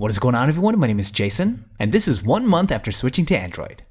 What is going on, everyone? My name is Jason, and this is 1 month after switching to Android.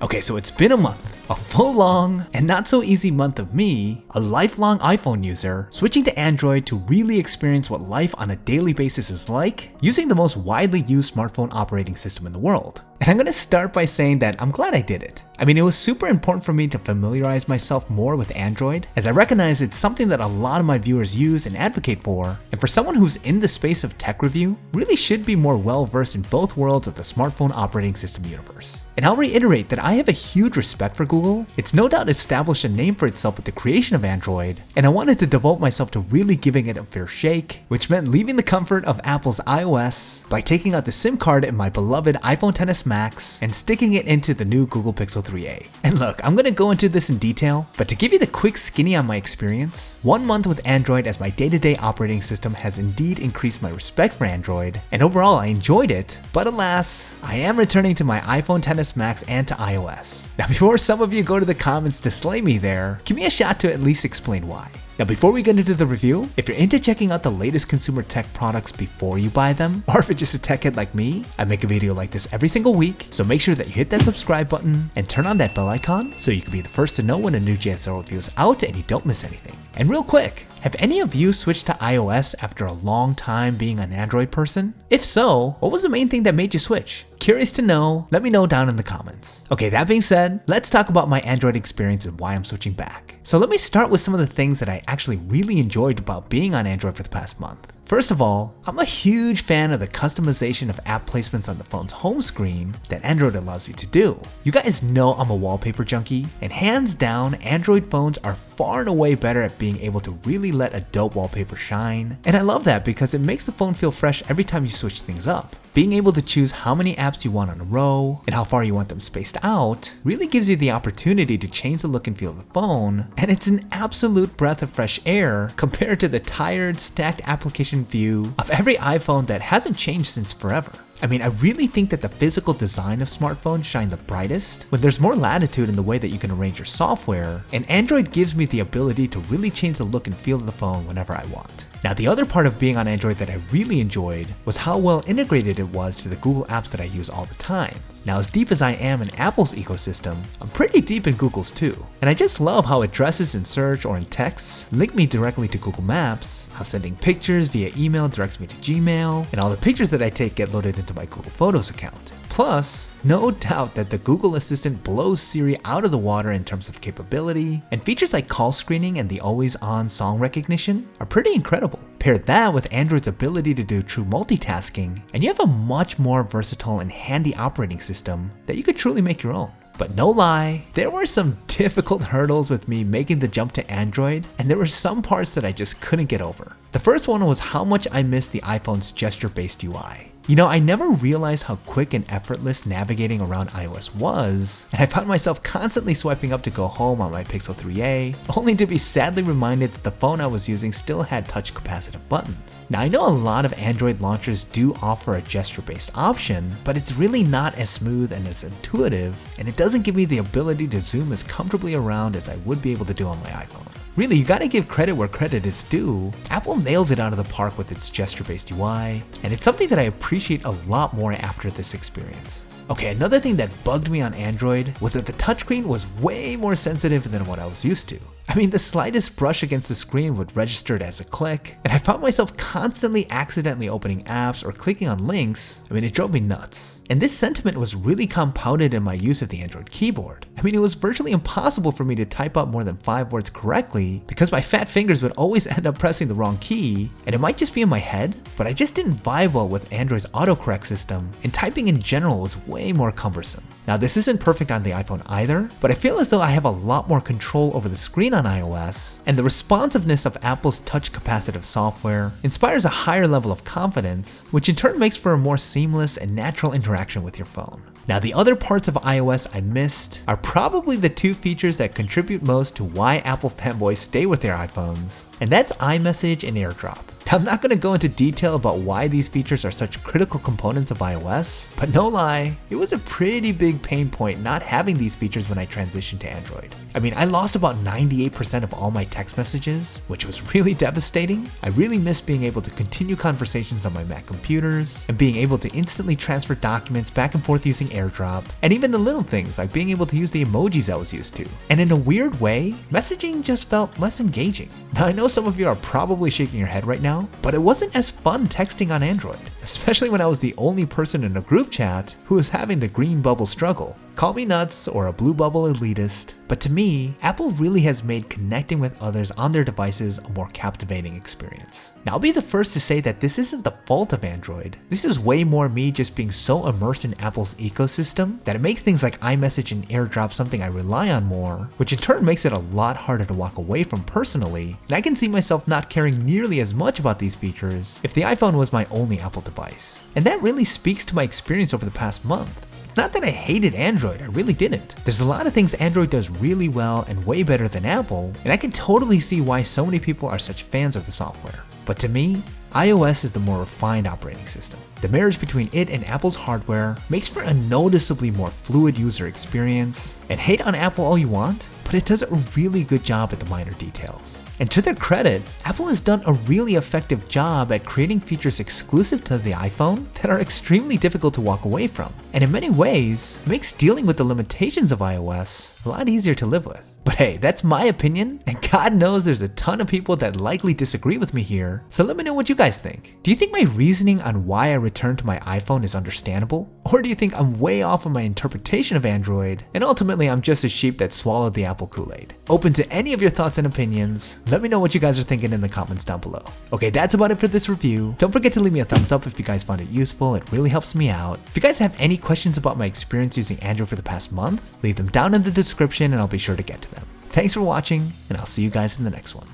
Okay, so it's been a month. A full long and not so easy month of me, a lifelong iPhone user, switching to Android to really experience what life on a daily basis is like, using the most widely used smartphone operating system in the world. And I'm gonna start by saying that I'm glad I did it. I mean, it was super important for me to familiarize myself more with Android, as I recognize it's something that a lot of my viewers use and advocate for, and for someone who's in the space of tech review, really should be more well versed in both worlds of the smartphone operating system universe. And I'll reiterate that I have a huge respect for Google. It's no doubt established a name for itself with the creation of Android, and I wanted to devote myself to really giving it a fair shake, which meant leaving the comfort of Apple's iOS by taking out the SIM card in my beloved iPhone XS Max and sticking it into the new Google Pixel 3a. And look, I'm gonna go into this in detail, but to give you the quick skinny on my experience, 1 month with Android as my day-to-day operating system has indeed increased my respect for Android, and overall I enjoyed it, but alas, I am returning to my iPhone XS Max and to iOS. Now before some of you go to the comments to slay me there, give me a shot to at least explain why. Now before we get into the review, if you're into checking out the latest consumer tech products before you buy them, or if you're just a tech head like me, I make a video like this every single week, so make sure that you hit that subscribe button and turn on that bell icon so you can be the first to know when a new JSL review is out and you don't miss anything. And real quick, have any of you switched to iOS after a long time being an Android person? If so, what was the main thing that made you switch? Curious to know, let me know down in the comments. Okay, that being said, let's talk about my Android experience and why I'm switching back. So let me start with some of the things that I actually really enjoyed about being on Android for the past month. First of all, I'm a huge fan of the customization of app placements on the phone's home screen that Android allows you to do. You guys know I'm a wallpaper junkie, and hands down, Android phones are far and away better at being able to really let a dope wallpaper shine. And I love that because it makes the phone feel fresh every time you switch things up. Being able to choose how many apps you want on a row and how far you want them spaced out really gives you the opportunity to change the look and feel of the phone, and it's an absolute breath of fresh air compared to the tired, stacked application view of every iPhone that hasn't changed since forever. I mean, I really think that the physical design of smartphones shine the brightest when there's more latitude in the way that you can arrange your software, and Android gives me the ability to really change the look and feel of the phone whenever I want. Now, the other part of being on Android that I really enjoyed was how well integrated it was to the Google apps that I use all the time. Now, as deep as I am in Apple's ecosystem, I'm pretty deep in Google's too. And I just love how addresses in search or in text link me directly to Google Maps, how sending pictures via email directs me to Gmail, and all the pictures that I take get loaded into my Google Photos account. Plus, no doubt that the Google Assistant blows Siri out of the water in terms of capability, and features like call screening and the always-on song recognition are pretty incredible. Pair that with Android's ability to do true multitasking, and you have a much more versatile and handy operating system that you could truly make your own. But no lie, there were some difficult hurdles with me making the jump to Android, and there were some parts that I just couldn't get over. The first one was how much I missed the iPhone's gesture-based UI. You know, I never realized how quick and effortless navigating around iOS was, and I found myself constantly swiping up to go home on my Pixel 3a, only to be sadly reminded that the phone I was using still had touch capacitive buttons. Now, I know a lot of Android launchers do offer a gesture-based option, but it's really not as smooth and as intuitive, and it doesn't give me the ability to zoom as comfortably around as I would be able to do on my iPhone. Really, you gotta give credit where credit is due. Apple nailed it out of the park with its gesture-based UI, and it's something that I appreciate a lot more after this experience. Okay, another thing that bugged me on Android was that the touchscreen was way more sensitive than what I was used to. I mean, the slightest brush against the screen would register it as a click, and I found myself constantly accidentally opening apps or clicking on links. I mean, it drove me nuts. And this sentiment was really compounded in my use of the Android keyboard. I mean, it was virtually impossible for me to type out more than 5 words correctly because my fat fingers would always end up pressing the wrong key, and it might just be in my head, but I just didn't vibe well with Android's autocorrect system, and typing in general was way more cumbersome. Now, this isn't perfect on the iPhone either, but I feel as though I have a lot more control over the screen on iOS, and the responsiveness of Apple's touch capacitive software inspires a higher level of confidence, which in turn makes for a more seamless and natural interaction with your phone. Now, the other parts of iOS I missed are probably the two features that contribute most to why Apple fanboys stay with their iPhones, and that's iMessage and AirDrop. Now, I'm not going to go into detail about why these features are such critical components of iOS, but no lie, it was a pretty big pain point not having these features when I transitioned to Android. I mean, I lost about 98% of all my text messages, which was really devastating. I really missed being able to continue conversations on my Mac computers, and being able to instantly transfer documents back and forth using AirDrop, and even the little things like being able to use the emojis I was used to. And in a weird way, messaging just felt less engaging. Now, I know some of you are probably shaking your head right now, but it wasn't as fun texting on Android, especially when I was the only person in a group chat who was having the green bubble struggle. Call me nuts or a blue bubble elitist, but to me, Apple really has made connecting with others on their devices a more captivating experience. Now, I'll be the first to say that this isn't the fault of Android. This is way more me just being so immersed in Apple's ecosystem that it makes things like iMessage and AirDrop something I rely on more, which in turn makes it a lot harder to walk away from personally, and I can see myself not caring nearly as much about these features if the iPhone was my only Apple device. And that really speaks to my experience over the past month. Not that I hated Android, I really didn't. There's a lot of things Android does really well and way better than Apple, and I can totally see why so many people are such fans of the software. But to me, iOS is the more refined operating system. The marriage between it and Apple's hardware makes for a noticeably more fluid user experience. And hate on Apple all you want, but it does a really good job at the minor details. And to their credit, Apple has done a really effective job at creating features exclusive to the iPhone that are extremely difficult to walk away from. And in many ways, makes dealing with the limitations of iOS a lot easier to live with. But hey, that's my opinion, and God knows there's a ton of people that likely disagree with me here, so let me know what you guys think. Do you think my reasoning on why I returned to my iPhone is understandable? Or do you think I'm way off on my interpretation of Android, and ultimately I'm just a sheep that swallowed the Apple Kool-Aid? Open to any of your thoughts and opinions. Let me know what you guys are thinking in the comments down below. Okay, that's about it for this review. Don't forget to leave me a thumbs up if you guys found it useful, it really helps me out. If you guys have any questions about my experience using Android for the past month, leave them down in the description and I'll be sure to get to them. Thanks for watching, and I'll see you guys in the next one.